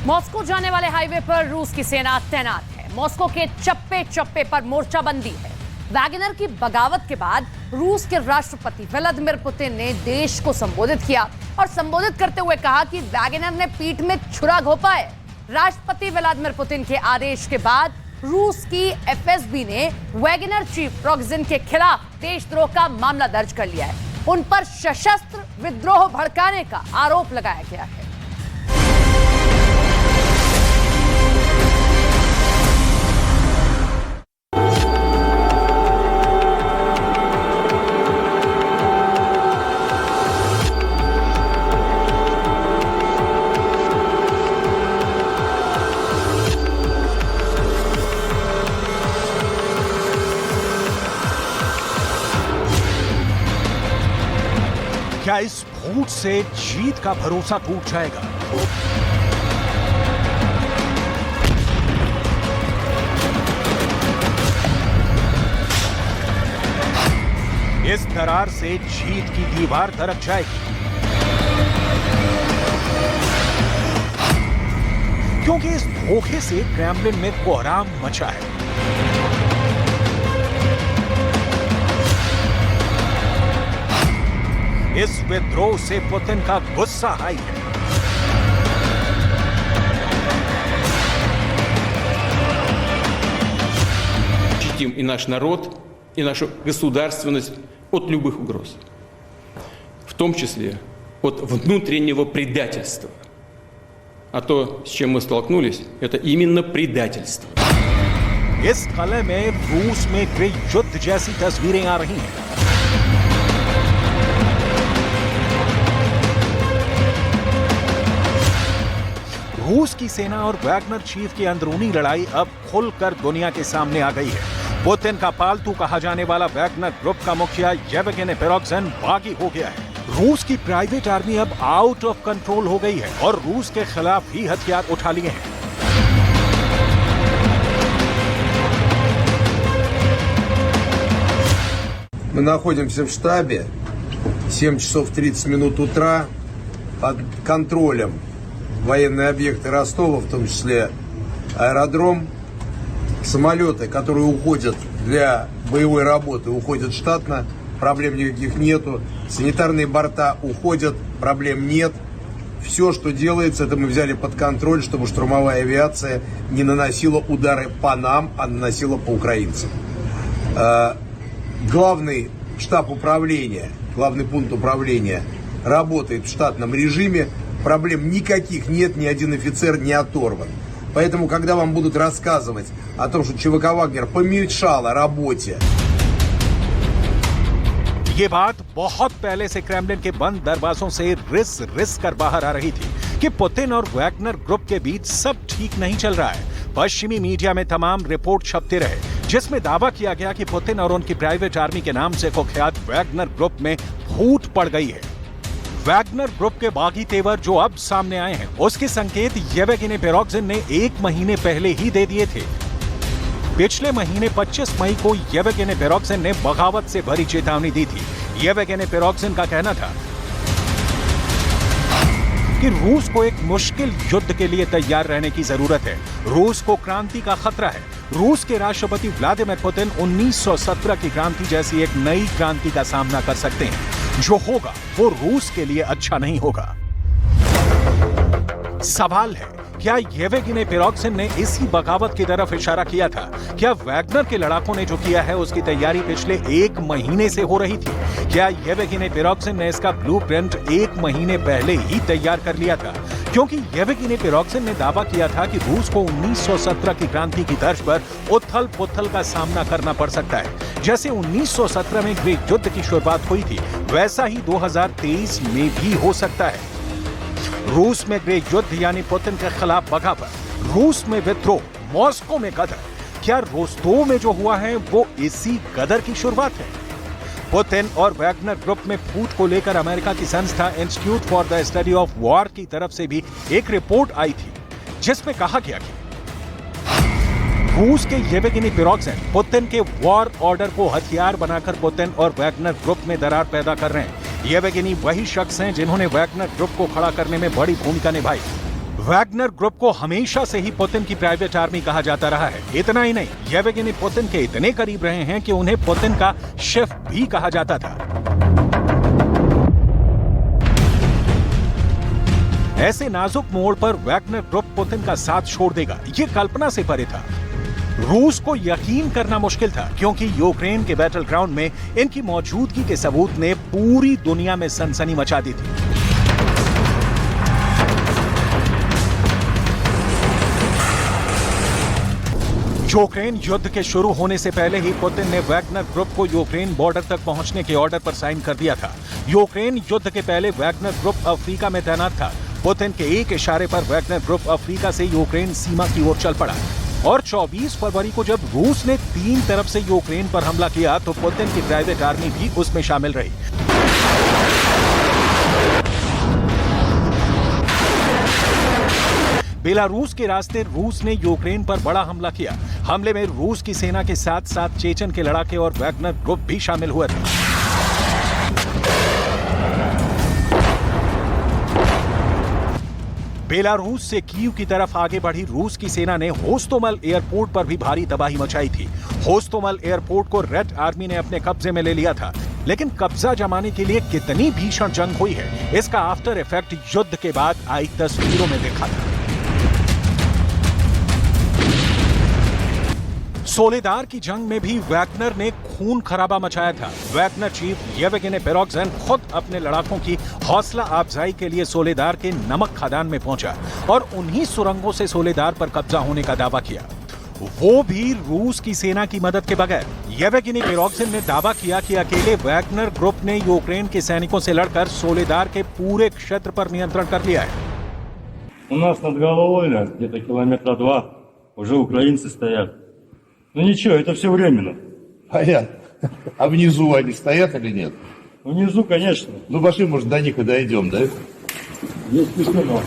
Moscow जाने वाले highway पर रूस की सेना तैनात है। मॉस्को के चप्पे चप्पे पर मोर्चाबंदी है। वैगनर की बगावत के बाद रूस के राष्ट्रपति व्लादिमीर पुतिन ने देश को संबोधित किया और संबोधित करते हुए कहा कि वैगनर ने पीठ में छुरा घोंपा है। राष्ट्रपति व्लादिमीर पुतिन के आदेश के बाद रूस की एफएसबी ने वैगनर चीफ प्रोगजिन के खिलाफ देशद्रोह का मामला दर्ज कर लिया है। उन पर सशस्त्र विद्रोह भड़काने का आरोप लगाया गया है। क्या इस फूट से जीत का भरोसा टूट जाएगा? इस दरार से जीत की दीवार दरक जाएगी, क्योंकि इस धोखे से क्रेमलिन में कोहराम मचा है। इस विद्रोह से पुतिन का गुस्सा हाई है। Защитим и наш народ, и нашу государственность от любых угроз, в том числе от внутреннего предательства. А то, с чем мы столкнулись, это именно предательство. इस कलह में रूस में गृह युद्ध जैसी तस्वीरें आ रही हैं। रूस की सेना और वैगनर चीफ की अंदरूनी लड़ाई अब खुलकर दुनिया के सामने आ गई है। पुतिन का पालतू कहा जाने वाला वैगनर ग्रुप का मुखिया येवगेनी प्रिगोजिन बागी हो गया है। रूस की प्राइवेट आर्मी अब आउट ऑफ कंट्रोल हो गई है और रूस के खिलाफ ही हथियार उठा लिए हैं। Мы находимся в штабе, 7 часов 30 минут утра, под контролем военные объекты Ростова, в том числе аэродром. Самолеты, которые уходят для боевой работы, уходят штатно, проблем никаких нету. Санитарные борта уходят, проблем нет. Все, что делается, это мы взяли под контроль, чтобы штурмовая авиация не наносила удары по нам, а наносила по украинцам. Главный штаб управления, главный пункт управления работает в штатном режиме. Проблем никаких нет, ни один офицер не оторван. Поэтому, когда вам будут рассказывать о том, что ЧВК «Вагнер» помешала работе, ये बात बहुत पहले से क्रेमलिन के बंद दरवाजों से रिस कर बाहर आ रही थी कि पुतिन और वैगनर ग्रुप के बीच सब ठीक नहीं चल रहा है। पश्चिमी मीडिया में तमाम रिपोर्ट छपते रहे, जिसमें दावा किया गया कि पुतिन और उनकी प्राइवेट आर्मी के नाम से कुख्यात वैगनर ग्रुप में फूट पड़ गई है। वैगनर ग्रुप के बागी तेवर जो अब सामने आए हैं, उसके संकेत येवगेनी प्रिगोजिन ने 1 महीने पहले ही दे दिए थे। पिछले महीने 25 मई को येवगेनी प्रिगोजिन ने बगावत से भरी चेतावनी दी थी। येवगेनी प्रिगोजिन का कहना था कि रूस को एक मुश्किल युद्ध के लिए तैयार रहने की जरूरत है। रूस को क्रांति का खतरा है। रूस के राष्ट्रपति व्लादिमीर पुतिन 1917 की क्रांति जैसी एक नई क्रांति का सामना कर सकते हैं। जो होगा वो रूस के लिए अच्छा नहीं होगा। सवाल है, क्या येवगेनी प्रिगोजिन ने इसी बगावत की तरफ इशारा किया था? क्या वैगनर के लड़ाकों ने जो किया है उसकी तैयारी पिछले 1 महीने से हो रही थी? क्या येवगेनी प्रिगोजिन ने इसका ब्लूप्रिंट 1 महीने पहले ही तैयार कर लिया था? क्योंकि येवगेनी प्रिगोजिन ने दावा किया था कि रूस को 1917 की क्रांति की तर्ज पर उथल पुथल का सामना करना पड़ सकता है। जैसे 1917 में गृह युद्ध की शुरुआत हुई थी, वैसा ही 2023 में भी हो सकता है। रूस में गृह युद्ध यानी पुतिन के खिलाफ बगावत, रूस में विद्रोह, मॉस्को में गदर। क्या रोस्तोव में जो हुआ है वो इसी गदर की शुरुआत है? पुतिन और वैगनर ग्रुप में फूट को लेकर अमेरिका की संस्था institute for the study of war की तरफ से भी एक रिपोर्ट आई थी, जिसमें कहा गया कि रूस के येवगेनी प्रिगोजिन पुतिन के वॉर ऑर्डर को हथियार बनाकर पुतिन और वैगनर ग्रुप में दरार पैदा कर रहे हैं। येवगेनी वही शख्स हैं जिन्होंने वैगनर ग्रुप को खड़ा करने में बड़ी भूमिका निभाई। वैगनर ग्रुप को हमेशा से ही पुतिन की प्राइवेट आर्मी कहा जाता रहा है। इतना ही नहीं, येवगेनी पुतिन के इतने करीब रहे हैं कि उन्हें पुतिन का शेफ भी कहा जाता था। ऐसे नाजुक मोड़ पर वैगनर ग्रुप पुतिन का साथ छोड़ देगा, ये कल्पना से परे था। रूस को यकीन करना मुश्किल था, क्योंकि यूक्रेन के बैटल ग्राउंड में इनकी मौजूदगी के सबूत ने पूरी दुनिया में सनसनी मचा दी थी। यूक्रेन युद्ध के शुरू होने से पहले ही पुतिन ने वैगनर ग्रुप को यूक्रेन बॉर्डर तक पहुंचने के ऑर्डर पर साइन कर दिया था। यूक्रेन युद्ध के पहले वैगनर ग्रुप अफ्रीका में तैनात था। पुतिन के एक इशारे पर वैगनर ग्रुप अफ्रीका से यूक्रेन सीमा की ओर चल पड़ा और 24 फरवरी को जब रूस ने 3 तरफ से यूक्रेन पर हमला किया तो पुतिन की प्राइवेट आर्मी भी उसमें शामिल रही। बेलारूस के रास्ते रूस ने यूक्रेन पर बड़ा हमला किया। हमले में रूस की सेना के साथ साथ चेचन के लड़ाके और वैगनर ग्रुप भी शामिल हुए थे। बेलारूस से कीव की तरफ आगे बढ़ी रूस की सेना ने होस्टोमल एयरपोर्ट पर भी भारी तबाही मचाई थी। होस्टोमल एयरपोर्ट को रेड आर्मी ने अपने कब्जे में ले लिया था, लेकिन कब्जा जमाने के लिए कितनी भीषण जंग हुई है, इसका आफ्टर इफेक्ट युद्ध के बाद आई तस्वीरों में देखा था। सोलेदार की जंग में भी वैगनर ने खून खराबा मचाया था। वैगनर चीफ येवगेनी पेरोगजिन खुद अपने लड़ाकों की हौसला अफजाई के लिए सोलेदार के नमक खदान में पहुंचा और उन्हीं सुरंगों से सोलेदार पर कब्जा होने का दावा किया, वो भी रूस की सेना की मदद के बगैर। येवगेनी पेरोगजिन ने दावा किया कि अकेले वैगनर ग्रुप ने यूक्रेन के सैनिकों से लड़कर सोलेदार के पूरे क्षेत्र पर नियंत्रण कर लिया है। У нас над головой, где-то километра 2, уже украинцы стоят. Ну ничего, это все временно. Понятно. А внизу они стоят или нет? Внизу, конечно. Ну, пошли, может, до них и дойдем, да? Есть письмо.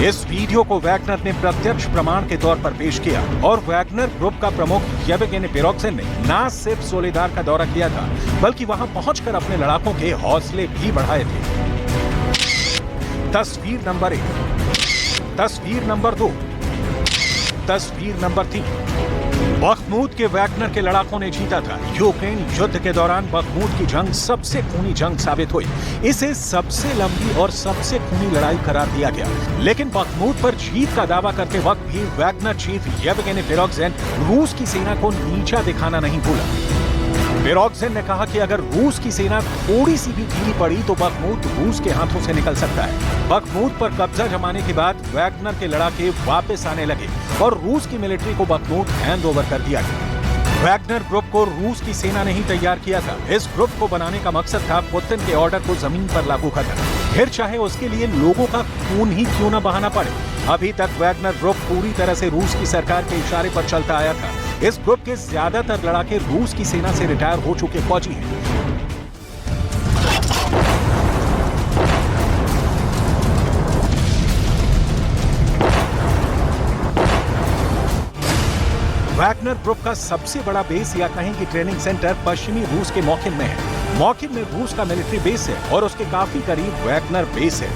इस वीडियो को वैगनर ने प्रत्यक्ष प्रमाण के तौर पर पेश किया और वैगनर ग्रुप का प्रमुख येवगेनी पेरोगजिन ने न सिर्फ सोलेदार का दौरा किया था, बल्कि वहां पहुंचकर अपने लड़ाकों के हौसले भी बढ़ाए थे। तस्वीर नंबर 1, तस्वीर नंबर 2, तस्वीर नंबर 3। बखमूत के वैगनर के लड़ाकों ने जीता था। यूक्रेन युद्ध के दौरान बखमूत की जंग सबसे खूनी जंग साबित हुई। इसे सबसे लंबी और सबसे खूनी लड़ाई करार दिया गया, लेकिन बखमूत पर जीत का दावा करते वक्त भी वैगनर चीफ येवगेनी पेरोगजिन रूस की सेना को नीचा दिखाना नहीं भूला। पेरोगजिन ने कहा कि अगर रूस की सेना थोड़ी सी भी ढीली पड़ी तो बखमूत रूस के हाथों से निकल सकता है। बखमूत पर कब्जा जमाने के बाद वैगनर के लड़ाके वापस आने लगे और रूस की मिलिट्री को बखमूत हैंड ओवर कर दिया गया। वैगनर ग्रुप को रूस की सेना ने ही तैयार किया था। इस ग्रुप को बनाने का मकसद था पुतिन के ऑर्डर को जमीन पर लागू करना, फिर चाहे उसके लिए लोगों का खून ही क्यों न बहाना पड़े। अभी तक वैगनर ग्रुप पूरी तरह से रूस की सरकार के इशारे पर चलता आया था। इस ग्रुप के ज्यादातर लड़ाके रूस की सेना से रिटायर हो चुके फौजी हैं। वैगनर ग्रुप का सबसे बड़ा बेस या कहें कि ट्रेनिंग सेंटर पश्चिमी रूस के मौकिन में है। मौकिन में रूस का मिलिट्री बेस है और उसके काफी करीब वैगनर बेस है।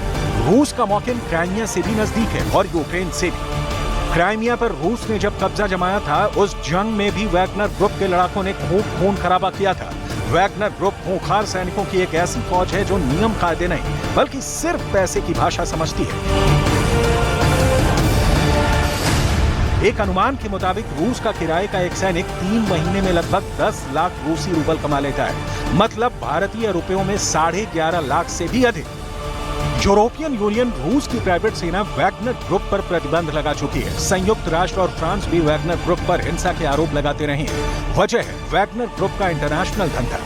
रूस का मौकिन क्राइमिया से भी नजदीक है और यूक्रेन से भी। क्राइमिया पर रूस ने जब कब्जा जमाया था, उस जंग में भी वैगनर ग्रुप के लड़ाकों ने खूब खून खराबा किया था। वैगनर ग्रुप खूंखार सैनिकों की एक ऐसी फौज है जो नियम कायदे नहीं बल्कि सिर्फ पैसे की भाषा समझती है। एक अनुमान के मुताबिक रूस का किराए का एक सैनिक 3 महीने में लगभग 10 लाख रूसी रूबल कमा लेता है, मतलब भारतीय रुपयों में 11.5 लाख से भी अधिक। यूरोपियन यूनियन रूस की प्राइवेट सेना वैगनर ग्रुप पर प्रतिबंध लगा चुकी है। संयुक्त राष्ट्र और फ्रांस भी वैगनर ग्रुप पर हिंसा के आरोप लगाते रहे हैं। वजह है वैगनर ग्रुप का इंटरनेशनल धंधा।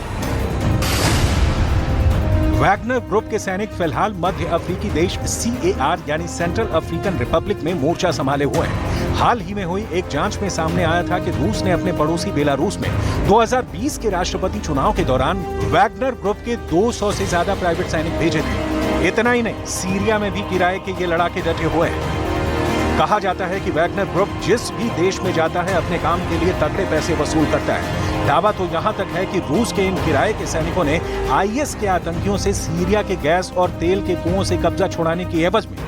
वैगनर ग्रुप के सैनिक फिलहाल मध्य अफ्रीकी देश CAR यानी सेंट्रल अफ्रीकन रिपब्लिक में मोर्चा संभाले हुए हैं। हाल ही में हुई एक जांच में सामने आया था कि रूस ने अपने पड़ोसी बेलारूस में 2020 के राष्ट्रपति चुनाव के दौरान वैगनर ग्रुप के 200 से ज्यादा प्राइवेट सैनिक भेजे थे। इतना ही नहीं, सीरिया में भी किराए के ये लड़ाके डटे हुए हैं। कहा जाता है कि वैगनर ग्रुप जिस भी देश में जाता है अपने काम के लिए तगड़े पैसे वसूल करता है। दावा तो यहां तक है कि रूस के इन किराए के सैनिकों ने IS के आतंकियों से सीरिया के गैस और तेल के कुओं से कब्जा छुड़ाने की एवज में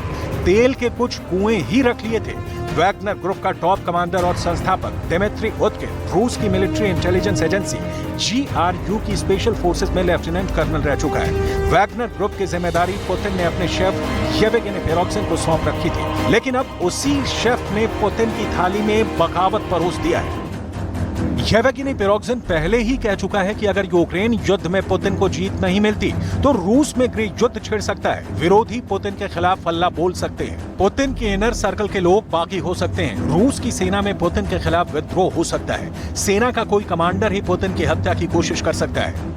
तेल के कुछ कुएं ही रख लिए थे। वैगनर ग्रुप का टॉप कमांडर और संस्थापक दिमित्री उद्किन रूस की मिलिट्री इंटेलिजेंस एजेंसी GRU की स्पेशल फोर्सेस में लेफ्टिनेंट कर्नल रह चुका है। वैगनर ग्रुप की जिम्मेदारी पुतिन ने अपने शेफ येवगेनी पिरोग्जिन को सौंप रखी थी, लेकिन अब उसी शेफ ने पुतिन की थाली में बगावत परोस दिया है। येवगेनी पिरोग्जिन पहले ही कह चुका है कि अगर यूक्रेन युद्ध में पुतिन को जीत नहीं मिलती तो रूस में गृह युद्ध छिड़ सकता है। विरोधी पुतिन के खिलाफ हल्ला बोल सकते हैं। पुतिन के इनर सर्कल के लोग बागी हो सकते हैं। रूस की सेना में पुतिन के खिलाफ विद्रोह हो सकता है। सेना का कोई कमांडर ही पुतिन की हत्या की कोशिश कर सकता है।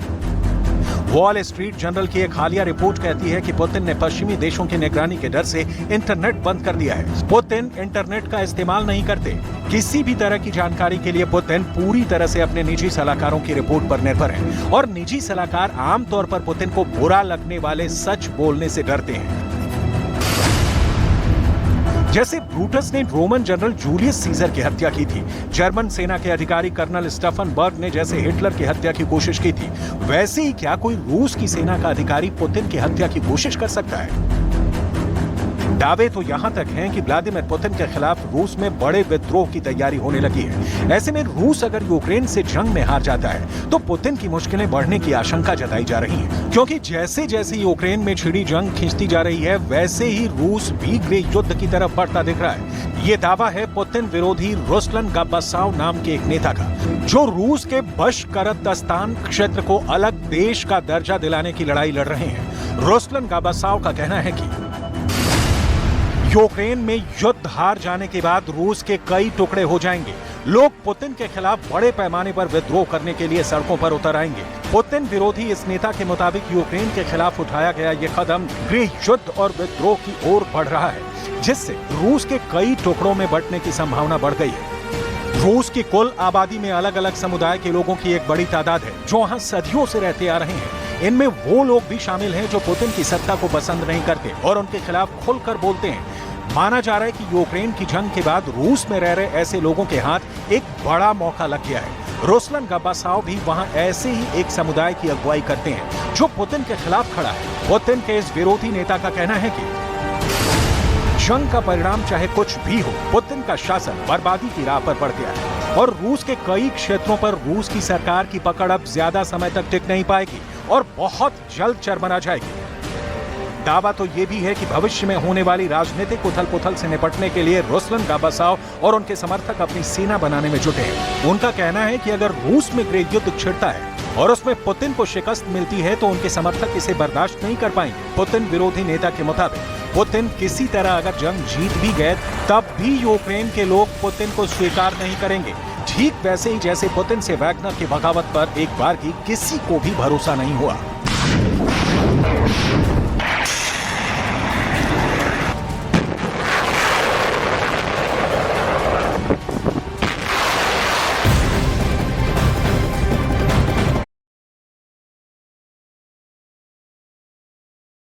वॉल स्ट्रीट जर्नल की एक हालिया रिपोर्ट कहती है कि पुतिन ने पश्चिमी देशों की निगरानी के डर से इंटरनेट बंद कर दिया है। पुतिन इंटरनेट का इस्तेमाल नहीं करते। किसी भी तरह की जानकारी के लिए पुतिन पूरी तरह से अपने निजी सलाहकारों की रिपोर्ट पर निर्भर है और निजी सलाहकार आमतौर पर पुतिन को बुरा लगने वाले सच बोलने से डरते हैं। जैसे ब्रूटस ने रोमन जनरल जूलियस सीजर की हत्या की थी, जर्मन सेना के अधिकारी कर्नल स्टेफनबर्ग ने जैसे हिटलर की हत्या की कोशिश की थी, वैसे ही क्या कोई रूस की सेना का अधिकारी पुतिन की हत्या की कोशिश कर सकता है? दावे तो यहां तक हैं कि व्लादिमीर पुतिन के खिलाफ रूस में बड़े विद्रोह की तैयारी होने लगी है। ऐसे में रूस अगर यूक्रेन से जंग में हार जाता है तो पुतिन की मुश्किलें बढ़ने की आशंका जताई जा रही है, क्योंकि जैसे जैसे यूक्रेन में छिड़ी जंग खींचती जा रही है वैसे ही रूस भी गृह युद्ध की तरफ बढ़ता दिख रहा है। ये दावा है पुतिन विरोधी रुसलन गाबासाव नाम के एक नेता का, जो रूस के बशकरतस्तान क्षेत्र को अलग देश का दर्जा दिलाने की लड़ाई लड़ रहे हैं। रुसलन गाबासाव का कहना है कि यूक्रेन में युद्ध हार जाने के बाद रूस के कई टुकड़े हो जाएंगे। लोग पुतिन के खिलाफ बड़े पैमाने पर विद्रोह करने के लिए सड़कों पर उतर आएंगे। पुतिन विरोधी इस नेता के मुताबिक यूक्रेन के खिलाफ उठाया गया ये कदम गृह युद्ध और विद्रोह की ओर बढ़ रहा है, जिससे रूस के कई टुकड़ों में बंटने की संभावना बढ़ गई है। रूस की कुल आबादी में अलग अलग समुदाय के लोगों की एक बड़ी तादाद है जो वहां सदियों से रहते आ रहे हैं। इनमें वो लोग भी शामिल हैं जो पुतिन की सत्ता को पसंद नहीं करते और उनके खिलाफ खुलकर बोलते हैं। माना जा रहा है कि यूक्रेन की जंग के बाद रूस में रह रहे ऐसे लोगों के हाथ एक बड़ा मौका लग गया है। रुसलन गाबासाव भी वहां ऐसे ही एक समुदाय की अगुवाई करते हैं जो पुतिन के खिलाफ खड़ा है। पुतिन के इस विरोधी नेता का कहना है कि जंग का परिणाम चाहे कुछ भी हो, पुतिन का शासन बर्बादी की राह पर बढ़ गया है और रूस के कई क्षेत्रों पर रूस की सरकार की पकड़ अब ज्यादा समय तक टिक नहीं पाएगी और बहुत जल्द चरमरा जाएगी। दावा तो ये भी है कि भविष्य में होने वाली राजनीतिक उथल-पुथल से निपटने के लिए रुसलन गाबासाव और उनके समर्थक अपनी सेना बनाने में जुटे हैं। उनका कहना है कि अगर रूस में गृह युद्ध छिड़ता है और उसमें पुतिन को शिकस्त मिलती है तो उनके समर्थक इसे बर्दाश्त नहीं कर पाएंगे। पुतिन विरोधी नेता के मुताबिक पुतिन किसी तरह अगर जंग जीत भी गए तब भी यूक्रेन के लोग पुतिन को स्वीकार नहीं करेंगे, ठीक वैसे ही जैसे पुतिन से वैगनर की बगावत पर एक बार की किसी को भी भरोसा नहीं हुआ।